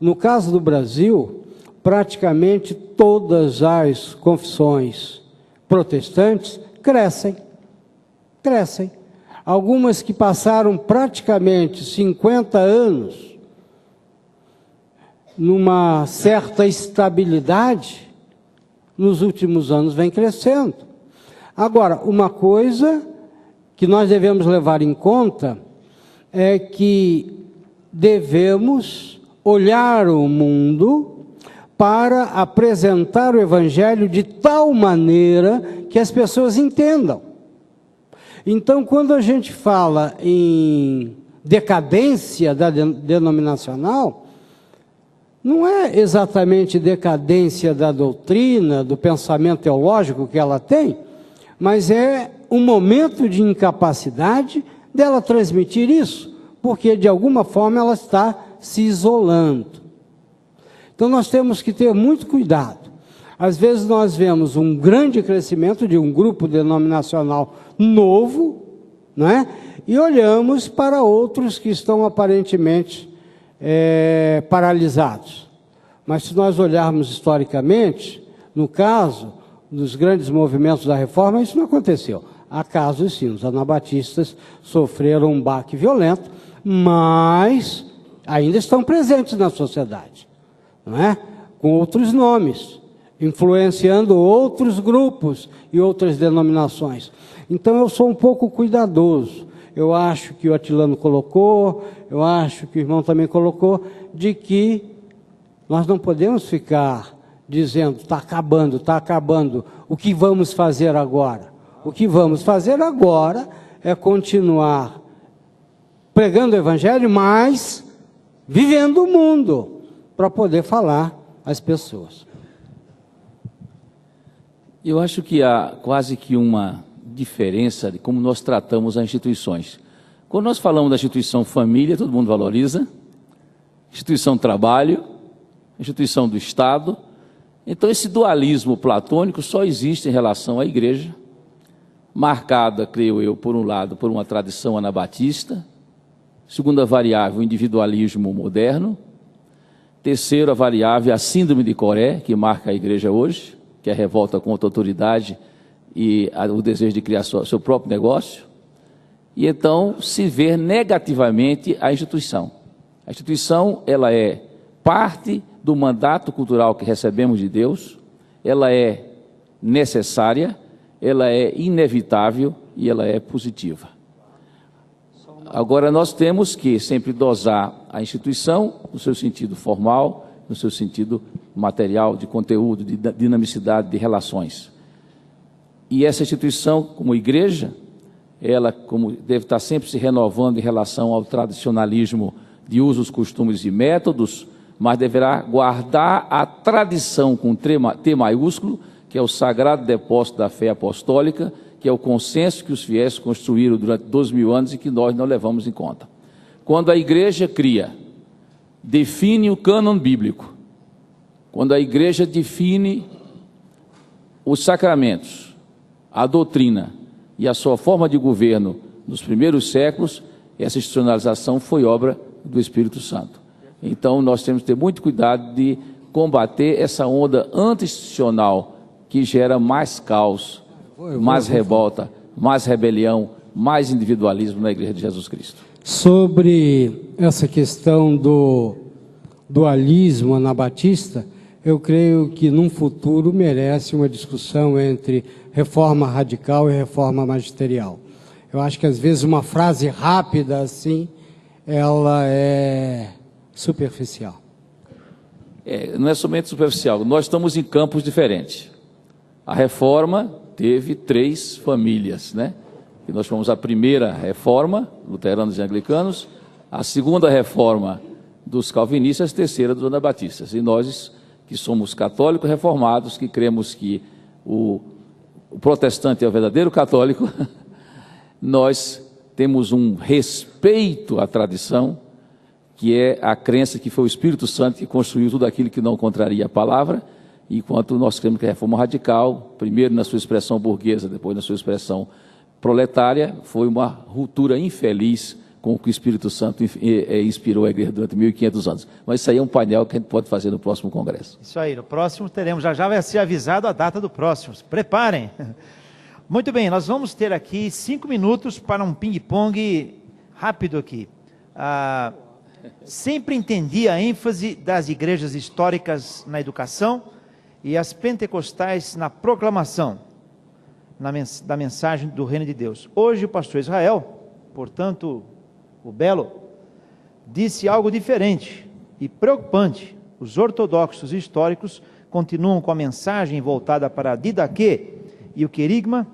F: No caso do Brasil, praticamente todas as confissões protestantes crescem. Algumas que passaram praticamente 50 anos numa certa estabilidade, nos últimos anos vem crescendo. Agora, uma coisa que nós devemos levar em conta é que devemos olhar o mundo para apresentar o Evangelho de tal maneira que as pessoas entendam. Então, quando a gente fala em decadência denominacional, não é exatamente decadência da doutrina, do pensamento teológico que ela tem, mas é um momento de incapacidade dela transmitir isso, porque de alguma forma ela está se isolando. Então nós temos que ter muito cuidado. Às vezes nós vemos um grande crescimento de um grupo denominacional novo, não é? E olhamos para outros que estão aparentemente paralisados. Mas se nós olharmos historicamente, no caso dos grandes movimentos da reforma, isso não aconteceu. Há casos sim, os anabatistas sofreram um baque violento, mas ainda estão presentes na sociedade, não é? Com outros nomes. influenciando outros grupos e outras denominações. Então eu sou um pouco cuidadoso. Eu acho que o Atilano colocou, eu acho que o irmão também colocou, de que nós não podemos ficar dizendo, está acabando, o que vamos fazer agora? O que vamos fazer agora é continuar pregando o Evangelho, mas vivendo o mundo, para poder falar às pessoas.
E: Eu acho que há quase que uma diferença de como nós tratamos as instituições. Quando nós falamos da instituição família, todo mundo valoriza, instituição trabalho, instituição do Estado. Então esse dualismo platônico só existe em relação à igreja, marcada, creio eu, por um lado, por uma tradição anabatista, segunda variável, o individualismo moderno, terceira variável, a síndrome de Coré, que marca a igreja hoje, que é a revolta contra a autoridade e o desejo de criar seu próprio negócio, e então se ver negativamente a instituição. A instituição, ela é parte do mandato cultural que recebemos de Deus, ela é necessária, ela é inevitável e ela é positiva. Agora, nós temos que sempre dosar a instituição no seu sentido formal, no seu sentido material, de conteúdo, de dinamicidade, de relações. E essa instituição, como igreja, ela como deve estar sempre se renovando em relação ao tradicionalismo de usos, costumes e métodos, mas deverá guardar a tradição com T maiúsculo, que é o sagrado depósito da fé apostólica, que é o consenso que os fiéis construíram durante 2000 anos e que nós não levamos em conta. Quando a igreja define o cânon bíblico, quando a igreja define os sacramentos, a doutrina e a sua forma de governo nos primeiros séculos, essa institucionalização foi obra do Espírito Santo. Então nós temos que ter muito cuidado de combater essa onda anti-institucional que gera mais caos, mais revolta, mais rebelião, mais individualismo na Igreja de Jesus Cristo.
F: Sobre essa questão do dualismo anabatista, eu creio que num futuro merece uma discussão entre reforma radical e reforma magisterial. Eu acho que às vezes uma frase rápida assim, ela é superficial.
E: Não é somente superficial, nós estamos em campos diferentes. A reforma teve 3 famílias, né? E nós fomos a primeira reforma, luteranos e anglicanos, a segunda reforma dos calvinistas, a terceira dos anabatistas. E nós, que somos católicos reformados, que cremos que o protestante é o verdadeiro católico, nós temos um respeito à tradição, que é a crença que foi o Espírito Santo que construiu tudo aquilo que não contraria a palavra, enquanto nós cremos que a reforma radical, primeiro na sua expressão burguesa, depois na sua expressão proletária, foi uma ruptura infeliz com o que o Espírito Santo inspirou a igreja durante 1500 anos. Mas isso aí é um painel que a gente pode fazer no próximo congresso.
B: Isso aí, no próximo teremos, já vai ser avisado a data do próximo, se preparem. Muito bem, nós vamos ter aqui 5 minutos para um ping-pong rápido aqui. Sempre entendi a ênfase das igrejas históricas na educação e as pentecostais na proclamação da mensagem do reino de Deus. Hoje o pastor Israel, portanto o Belo, disse algo diferente e preocupante. Os ortodoxos históricos continuam com a mensagem voltada para a didaquê e o querigma.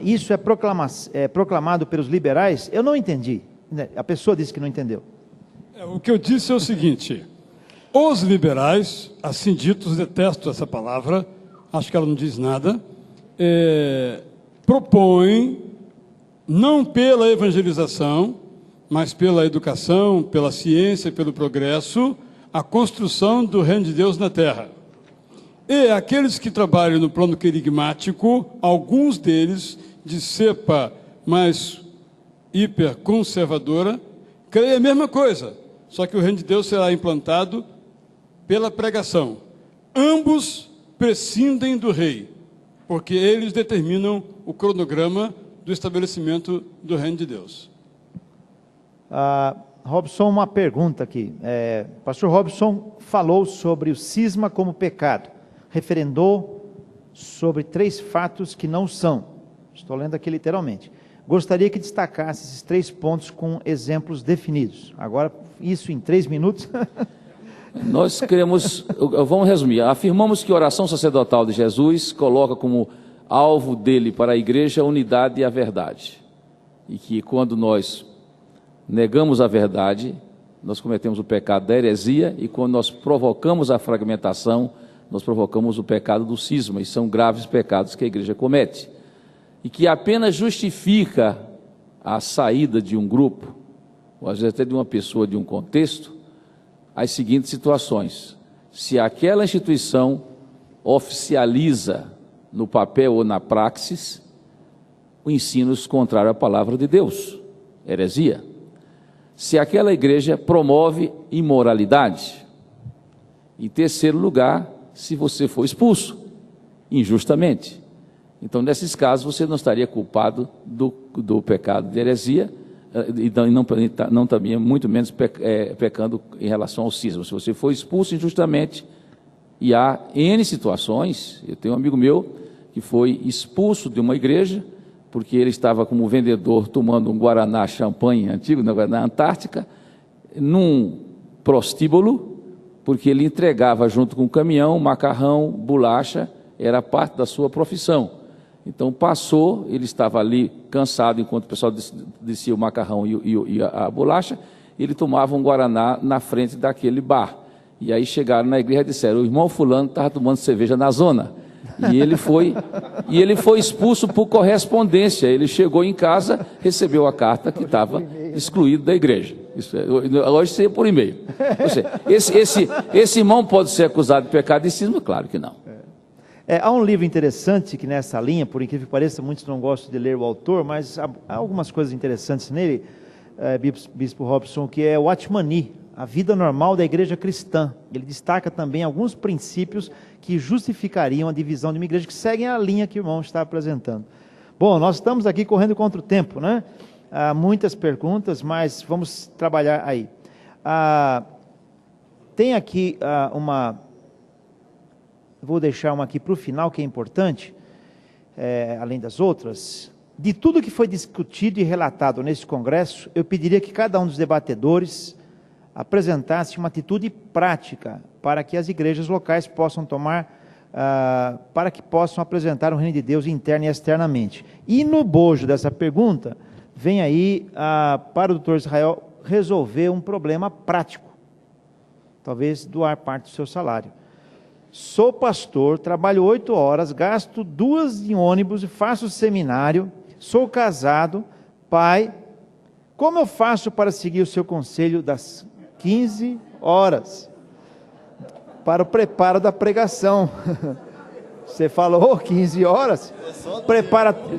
B: Isso é proclamado pelos liberais? Eu não entendi. A pessoa disse que não entendeu.
D: O que eu disse é o seguinte: os liberais, assim ditos, detesto essa palavra, acho que ela não diz nada, propõem, não pela evangelização, mas pela educação, pela ciência, pelo progresso, a construção do reino de Deus na terra. E aqueles que trabalham no plano querigmático, alguns deles de cepa mais hiperconservadora, creem a mesma coisa, só que o reino de Deus será implantado pela pregação. Ambos prescindem do rei, porque eles determinam o cronograma do estabelecimento do reino de Deus.
B: Robson, uma pergunta aqui. Pastor Robson falou sobre o cisma como pecado. referendou sobre 3 fatos que não são. Estou lendo aqui literalmente. Gostaria que destacasse esses 3 pontos com exemplos definidos. Agora, isso em 3 minutos.
E: Nós queremos, vamos resumir, afirmamos que a oração sacerdotal de Jesus coloca como alvo dele para a igreja a unidade e a verdade. E que quando nós negamos a verdade, nós cometemos o pecado da heresia, e quando nós provocamos a fragmentação, nós provocamos o pecado do cisma, e são graves pecados que a igreja comete. E que apenas justifica a saída de um grupo, ou às vezes até de uma pessoa de um contexto, as seguintes situações: se aquela instituição oficializa no papel ou na praxis o ensino contrário à palavra de Deus, heresia. Se aquela igreja promove imoralidade. Em terceiro lugar, se você for expulso injustamente. Então, nesses casos, você não estaria culpado do pecado de heresia, e não também, muito menos, pecando em relação ao cisma. Se você for expulso injustamente, e há N situações, eu tenho um amigo meu que foi expulso de uma igreja, porque ele estava como vendedor tomando um Guaraná champanhe antigo, na Antártica, num prostíbulo, porque ele entregava junto com o caminhão, macarrão, bolacha, era parte da sua profissão. Então passou, ele estava ali cansado, enquanto o pessoal descia o macarrão e a bolacha, ele tomava um Guaraná na frente daquele bar. E aí chegaram na igreja e disseram: o irmão fulano estava tomando cerveja na zona. E ele foi expulso por correspondência. Ele chegou em casa, recebeu a carta que estava excluído da igreja. Hoje seria por e-mail. Esse irmão pode ser acusado de pecado de cisma? Claro que não.
B: Há um livro interessante que nessa linha, por incrível que pareça, muitos não gostam de ler o autor, mas há algumas coisas interessantes nele, Bispo Robson, que é o Atmani, a vida normal da igreja cristã. Ele destaca também alguns princípios que justificariam a divisão de uma igreja, que seguem a linha que o irmão está apresentando. Bom, nós estamos aqui correndo contra o tempo, né? Há muitas perguntas, mas vamos trabalhar aí. Tem aqui vou deixar uma aqui para o final, que é importante, além das outras. De tudo que foi discutido e relatado nesse congresso, eu pediria que cada um dos debatedores apresentasse uma atitude prática para que as igrejas locais possam para que possam apresentar o reino de Deus interna e externamente. E no bojo dessa pergunta, vem aí para o doutor Israel resolver um problema prático, talvez doar parte do seu salário. Sou pastor, trabalho 8 horas, gasto 2 em ônibus e faço seminário, sou casado, pai. Como eu faço para seguir o seu conselho das 15 horas para o preparo da pregação? Você falou 15 horas?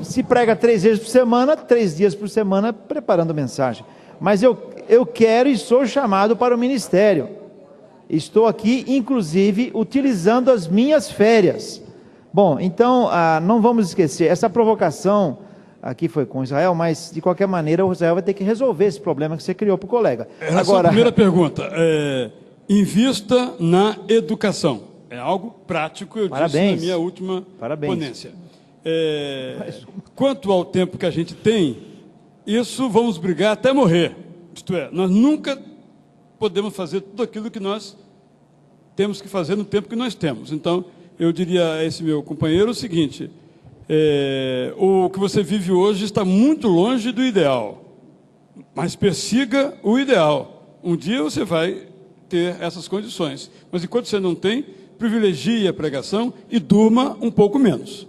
B: Se prega 3 vezes por semana, 3 dias por semana preparando mensagem. Mas eu quero e sou chamado para o ministério. Estou aqui, inclusive, utilizando as minhas férias. Bom, então, não vamos esquecer, essa provocação aqui foi com Israel, mas, de qualquer maneira, o Israel vai ter que resolver esse problema que você criou para o colega.
D: Agora, a primeira pergunta, invista na educação. É algo prático, eu disse na minha última ponência. Quanto ao tempo que a gente tem, isso vamos brigar até morrer. Isto é, nós nunca podemos fazer tudo aquilo que nós temos que fazer no tempo que nós temos. Então, eu diria a esse meu companheiro o seguinte: o que você vive hoje está muito longe do ideal, mas persiga o ideal. Um dia você vai ter essas condições, mas enquanto você não tem, privilegie a pregação e durma um pouco menos.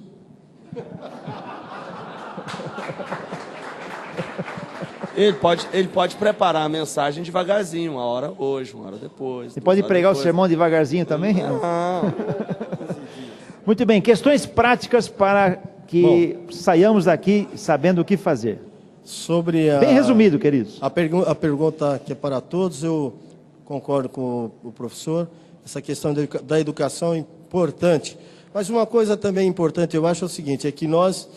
C: Ele pode preparar a mensagem devagarzinho, uma hora hoje, uma hora depois.
B: Você pode pregar o sermão devagarzinho também?
C: Não.
B: Muito bem, questões práticas para que saiamos daqui sabendo o que fazer. Bem resumido, queridos.
G: A pergunta que é para todos, eu concordo com o professor, essa questão da educação é importante. Mas uma coisa também importante, eu acho, é o seguinte, é que nós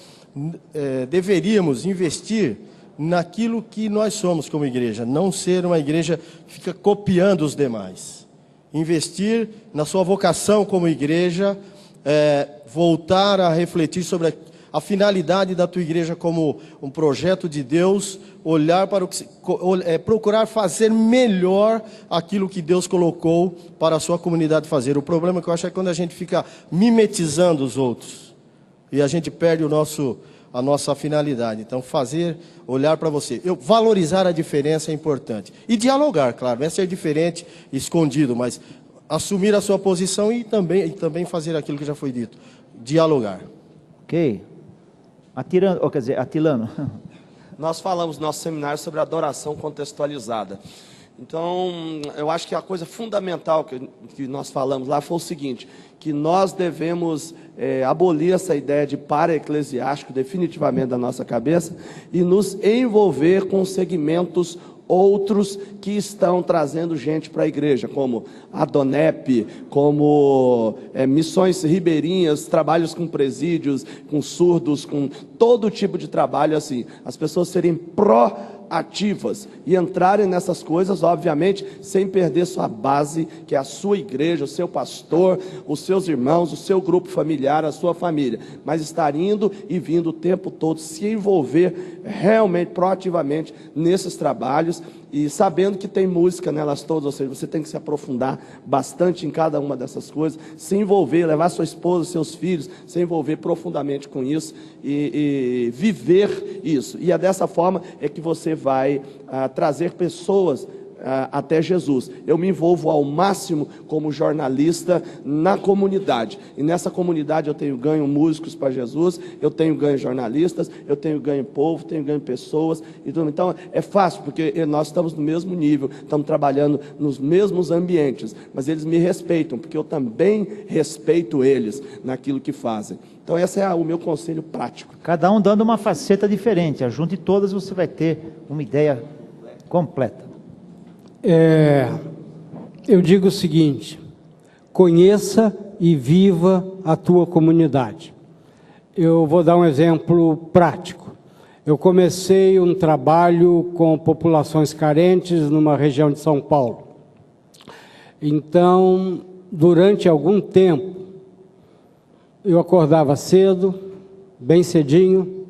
G: deveríamos investir naquilo que nós somos como igreja, não ser uma igreja que fica copiando os demais. Investir na sua vocação como igreja, voltar a refletir sobre a finalidade da tua igreja como um projeto de Deus, olhar para o que procurar fazer melhor aquilo que Deus colocou para a sua comunidade fazer. O problema que eu acho é quando a gente fica mimetizando os outros e a gente perde a nossa finalidade. Então, olhar para você. Valorizar a diferença é importante. E dialogar, claro, não é ser diferente, escondido, mas assumir a sua posição e também fazer aquilo que já foi dito. Dialogar.
B: Ok. Atilano.
C: Nós falamos no nosso seminário sobre adoração contextualizada. Então, eu acho que a coisa fundamental que nós falamos lá foi o seguinte, que nós devemos abolir essa ideia de para-eclesiástico definitivamente da nossa cabeça e nos envolver com segmentos outros que estão trazendo gente para a igreja, como a DONEP, como missões ribeirinhas, trabalhos com presídios, com surdos, com todo tipo de trabalho assim. As pessoas serem proativas e entrarem nessas coisas, obviamente, sem perder sua base, que é a sua igreja, o seu pastor, os seus irmãos, o seu grupo familiar, a sua família, mas estar indo e vindo o tempo todo, se envolver realmente, proativamente nesses trabalhos e sabendo que tem música nelas todas, ou seja, você tem que se aprofundar bastante em cada uma dessas coisas, se envolver, levar sua esposa, seus filhos, se envolver profundamente com isso e viver isso. E é dessa forma é que você vai trazer pessoas até Jesus. Eu me envolvo ao máximo como jornalista na comunidade, e nessa comunidade eu tenho ganho músicos para Jesus, eu tenho ganho jornalistas, eu tenho ganho povo, tenho ganho pessoas, então é fácil, porque nós estamos no mesmo nível, estamos trabalhando nos mesmos ambientes, mas eles me respeitam, porque eu também respeito eles naquilo que fazem. Então esse é o meu conselho prático.
B: Cada um dando uma faceta diferente, junte todas você vai ter uma ideia completa.
F: Eu digo o seguinte: conheça e viva a tua comunidade. Eu vou dar um exemplo prático. Eu comecei um trabalho com populações carentes numa região de São Paulo. Então, durante algum tempo, eu acordava cedo, bem cedinho,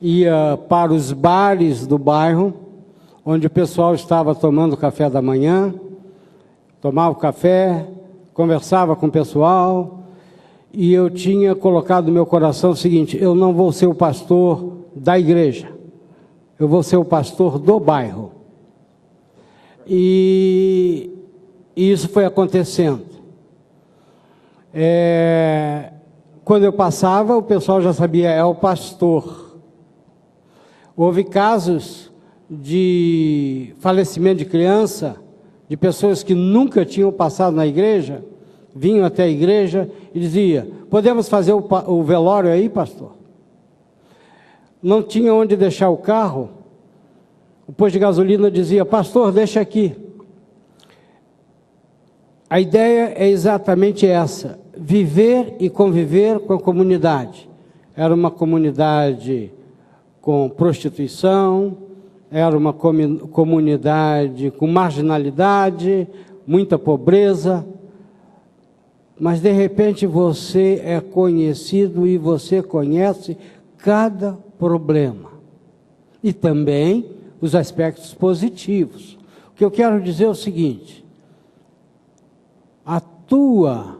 F: ia para os bares do bairro, onde o pessoal estava tomando café da manhã, tomava café, conversava com o pessoal, e eu tinha colocado no meu coração o seguinte: eu não vou ser o pastor da igreja, eu vou ser o pastor do bairro. E isso foi acontecendo. Quando eu passava, o pessoal já sabia, é o pastor. Houve casos de falecimento de criança, de pessoas que nunca tinham passado na igreja, vinham até a igreja e diziam: podemos fazer o velório aí, pastor? Não tinha onde deixar o carro, o posto de gasolina dizia: pastor, deixa aqui. A ideia é exatamente essa: viver e conviver com a comunidade. Era uma comunidade com prostituição, era uma comunidade com marginalidade, muita pobreza, mas de repente você é conhecido e você conhece cada problema e também os aspectos positivos. O que eu quero dizer é o seguinte: a tua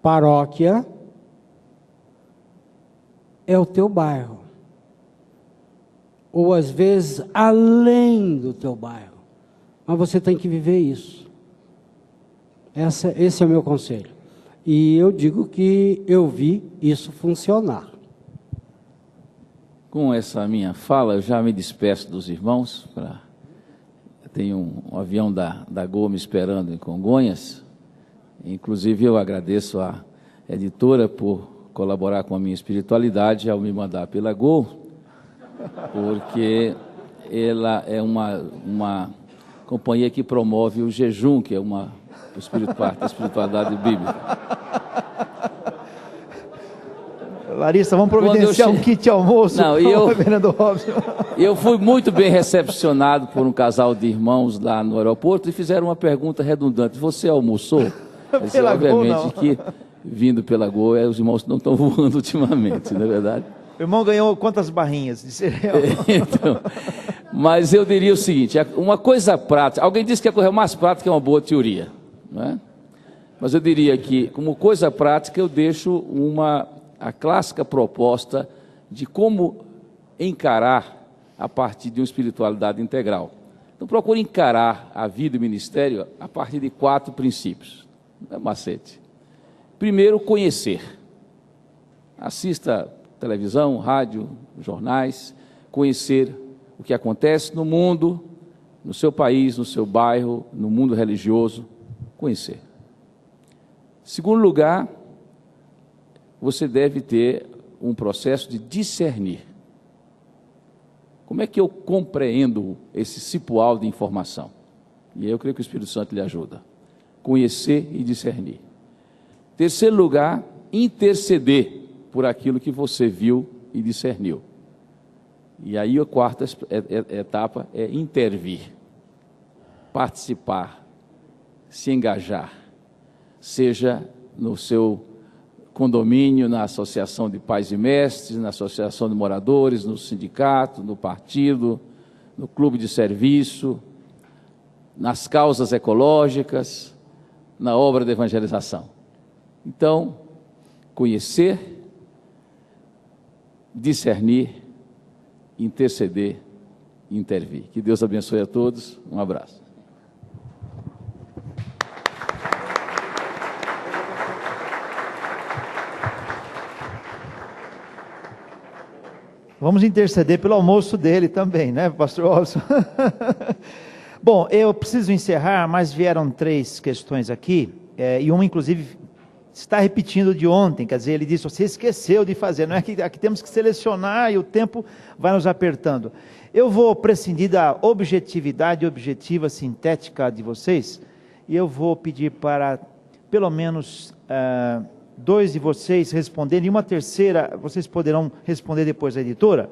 F: paróquia é o teu bairro, ou às vezes além do teu bairro, mas você tem que viver isso. Esse é o meu conselho, e eu digo que eu vi isso funcionar.
E: Com essa minha fala, eu já me despeço dos irmãos. Tem um avião da Gol me esperando em Congonhas. Inclusive, eu agradeço à editora por colaborar com a minha espiritualidade ao me mandar pela Gol, porque ela é uma companhia que promove o jejum, que é parte da espiritualidade bíblica.
B: Larissa, vamos providenciar um kit almoço para o reverendo Robson.
E: Eu fui muito bem recepcionado por um casal de irmãos lá no aeroporto e fizeram uma pergunta redundante: você almoçou? Disse, obviamente que vindo pela Goa, os irmãos não estão voando ultimamente, não é verdade?
B: O irmão ganhou quantas barrinhas de cereal?
E: Então, mas eu diria o seguinte, uma coisa prática, alguém disse que a coisa mais prática é uma boa teoria, não é? Mas eu diria que, como coisa prática, eu deixo a clássica proposta de como encarar a partir de uma espiritualidade integral. Então, procure encarar a vida e o ministério a partir de 4 princípios. É macete. Primeiro, conhecer. Assista televisão, rádio, jornais, conhecer o que acontece no mundo, no seu país, no seu bairro, no mundo religioso, conhecer. Segundo lugar, você deve ter um processo de discernir. Como é que eu compreendo esse cipoal de informação? E aí eu creio que o Espírito Santo lhe ajuda. Conhecer e discernir. Terceiro lugar, interceder por aquilo que você viu e discerniu. E aí a quarta etapa é intervir, participar, se engajar, seja no seu condomínio, na associação de pais e mestres, na associação de moradores, no sindicato, no partido, no clube de serviço, nas causas ecológicas, na obra de evangelização. Então, conhecer, discernir, interceder e intervir. Que Deus abençoe a todos. Um abraço.
B: Vamos interceder pelo almoço dele também, né, pastor Robson? Bom, eu preciso encerrar, mas vieram 3 questões aqui, e uma inclusive está repetindo de ontem, quer dizer, ele disse, você esqueceu de fazer, não é que aqui temos que selecionar e o tempo vai nos apertando. Eu vou prescindir da objetividade objetiva sintética de vocês, e eu vou pedir para pelo menos 2 de vocês responderem, e uma terceira vocês poderão responder depois à editora.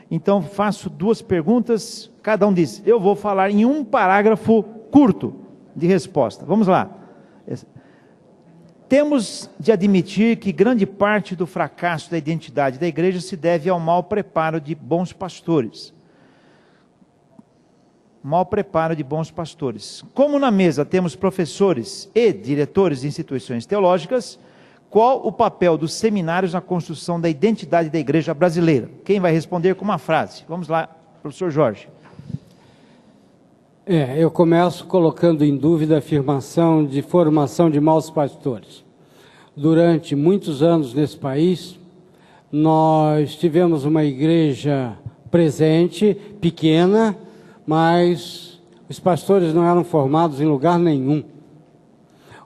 B: Então faço 2 perguntas, cada um diz, eu vou falar em um parágrafo curto de resposta. Vamos lá. Temos de admitir que grande parte do fracasso da identidade da igreja se deve ao mau preparo de bons pastores. Mau preparo de bons pastores. Como na mesa temos professores e diretores de instituições teológicas, qual o papel dos seminários na construção da identidade da igreja brasileira? Quem vai responder com uma frase? Vamos lá, professor Jorge.
F: Eu começo colocando em dúvida a afirmação de formação de maus pastores. Durante muitos anos nesse país, nós tivemos uma igreja presente, pequena, mas os pastores não eram formados em lugar nenhum.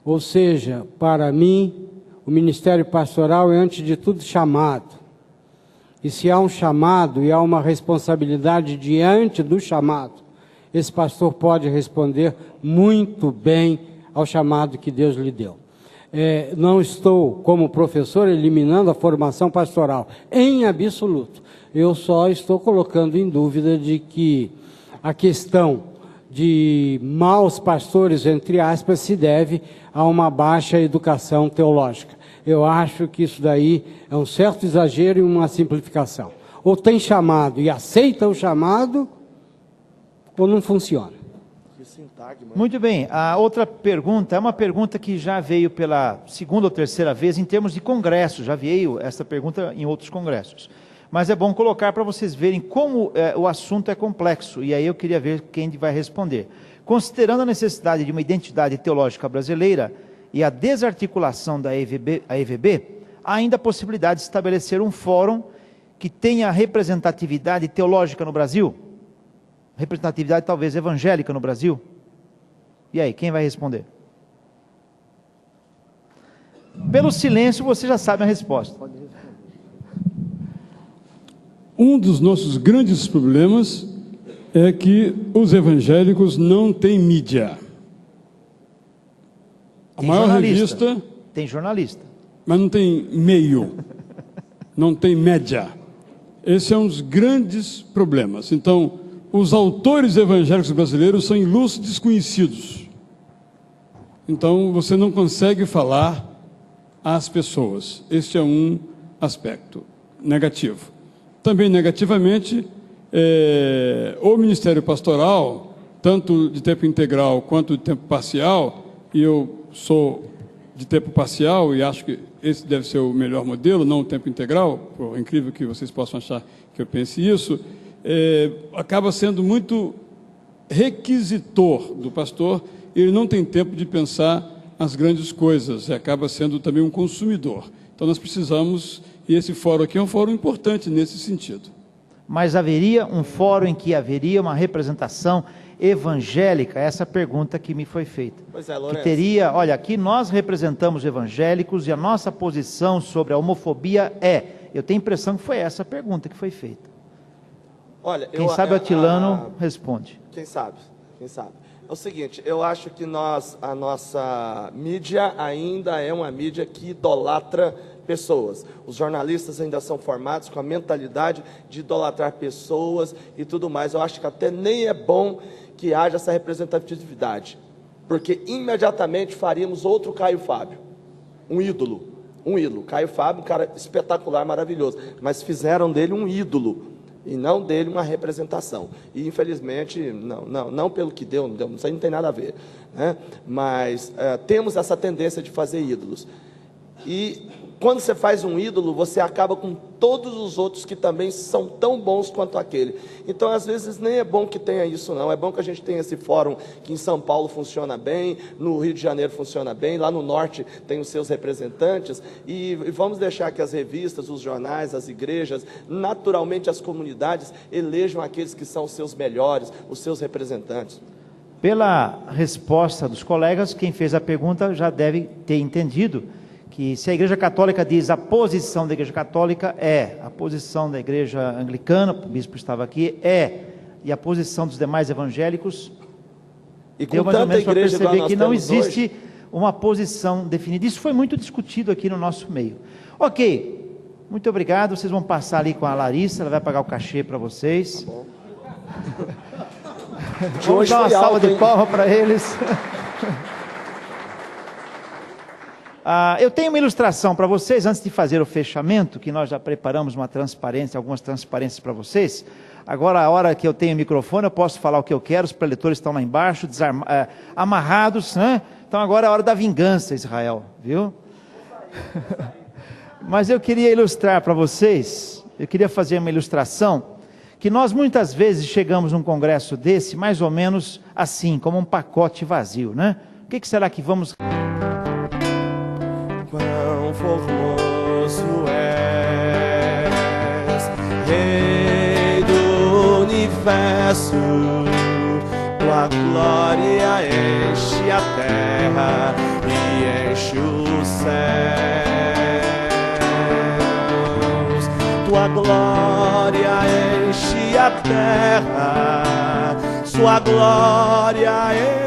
F: Ou seja, para mim, o ministério pastoral é antes de tudo chamado. E se há um chamado e há uma responsabilidade diante do chamado, esse pastor pode responder muito bem ao chamado que Deus lhe deu. Não estou, como professor, eliminando a formação pastoral, em absoluto. Eu só estou colocando em dúvida de que a questão de maus pastores, entre aspas, se deve a uma baixa educação teológica. Eu acho que isso daí é um certo exagero e uma simplificação. Ou tem chamado e aceita o chamado, ou não funciona.
B: Muito bem, a outra pergunta é uma pergunta que já veio pela 2ª ou 3ª vez em termos de congresso, já veio essa pergunta em outros congressos. Mas é bom colocar para vocês verem como o assunto é complexo, e aí eu queria ver quem vai responder. Considerando a necessidade de uma identidade teológica brasileira e a desarticulação da EVB, há ainda a possibilidade de estabelecer um fórum que tenha representatividade teológica no Brasil? Representatividade talvez evangélica no Brasil? E aí, quem vai responder? Pelo silêncio você já sabe a resposta.
D: Um dos nossos grandes problemas é que os evangélicos não têm mídia. A maior revista...
B: Tem jornalista.
D: Mas não tem meio, não tem média. Esse é um dos grandes problemas. Então, os autores evangélicos brasileiros são ilustres desconhecidos. Então, você não consegue falar às pessoas. Este é um aspecto negativo. Também negativamente, o ministério pastoral, tanto de tempo integral quanto de tempo parcial, e eu sou de tempo parcial e acho que esse deve ser o melhor modelo, não o tempo integral, por incrível que vocês possam achar que eu pense isso, acaba sendo muito requisitor do pastor, ele não tem tempo de pensar as grandes coisas, e acaba sendo também um consumidor. Então nós precisamos, e esse fórum aqui é um fórum importante nesse sentido.
B: Mas haveria um fórum em que haveria uma representação evangélica? Essa pergunta que me foi feita.
C: Pois é, Lourenço.
B: Que teria, olha, aqui nós representamos evangélicos e a nossa posição sobre a homofobia eu tenho a impressão que foi essa a pergunta que foi feita.
C: Olha,
B: Quem sabe o Atilano responde.
C: Quem sabe, quem sabe. É o seguinte, eu acho que a nossa mídia ainda é uma mídia que idolatra pessoas. Os jornalistas ainda são formados com a mentalidade de idolatrar pessoas e tudo mais. Eu acho que até nem é bom que haja essa representatividade, porque imediatamente faríamos outro Caio Fábio, um ídolo. Caio Fábio, um cara espetacular, maravilhoso, mas fizeram dele um ídolo e não dele uma representação. E infelizmente, não pelo que deu, não deu, isso aí não tem nada a ver, né? Mas temos essa tendência de fazer ídolos. E quando você faz um ídolo, você acaba com todos os outros que também são tão bons quanto aquele. Então, às vezes, nem é bom que tenha isso, não. É bom que a gente tenha esse fórum que em São Paulo funciona bem, no Rio de Janeiro funciona bem, lá no Norte tem os seus representantes, e vamos deixar que as revistas, os jornais, as igrejas, naturalmente as comunidades, elejam aqueles que são os seus melhores, os seus representantes.
B: Pela resposta dos colegas, quem fez a pergunta já deve ter entendido que se a Igreja Católica diz a posição da Igreja Católica a posição da Igreja Anglicana, o bispo estava aqui, e a posição dos demais evangélicos,
C: E com
B: deu mais ou
C: tanta
B: menos para
C: igreja igual
B: perceber
C: nós
B: que não
C: temos
B: existe
C: hoje,
B: uma posição definida. Isso foi muito discutido aqui no nosso meio. Ok, muito obrigado, vocês vão passar ali com a Larissa, ela vai pagar o cachê para vocês.
C: Tá bom.
B: Vamos dar uma salva de palmas para eles. Eu tenho uma ilustração para vocês, antes de fazer o fechamento, que nós já preparamos uma transparência, algumas transparências para vocês. Agora, a hora que eu tenho o microfone, eu posso falar o que eu quero, os preletores estão lá embaixo, amarrados, né? Então agora é a hora da vingança, Israel, viu? Mas eu queria ilustrar para vocês, eu queria fazer uma ilustração, que nós muitas vezes chegamos num congresso desse, mais ou menos assim, como um pacote vazio, né? O que será que vamos...
A: Quão formoso és, Rei do universo, tua glória enche a terra e enche os céus. Tua glória enche a terra, sua glória enche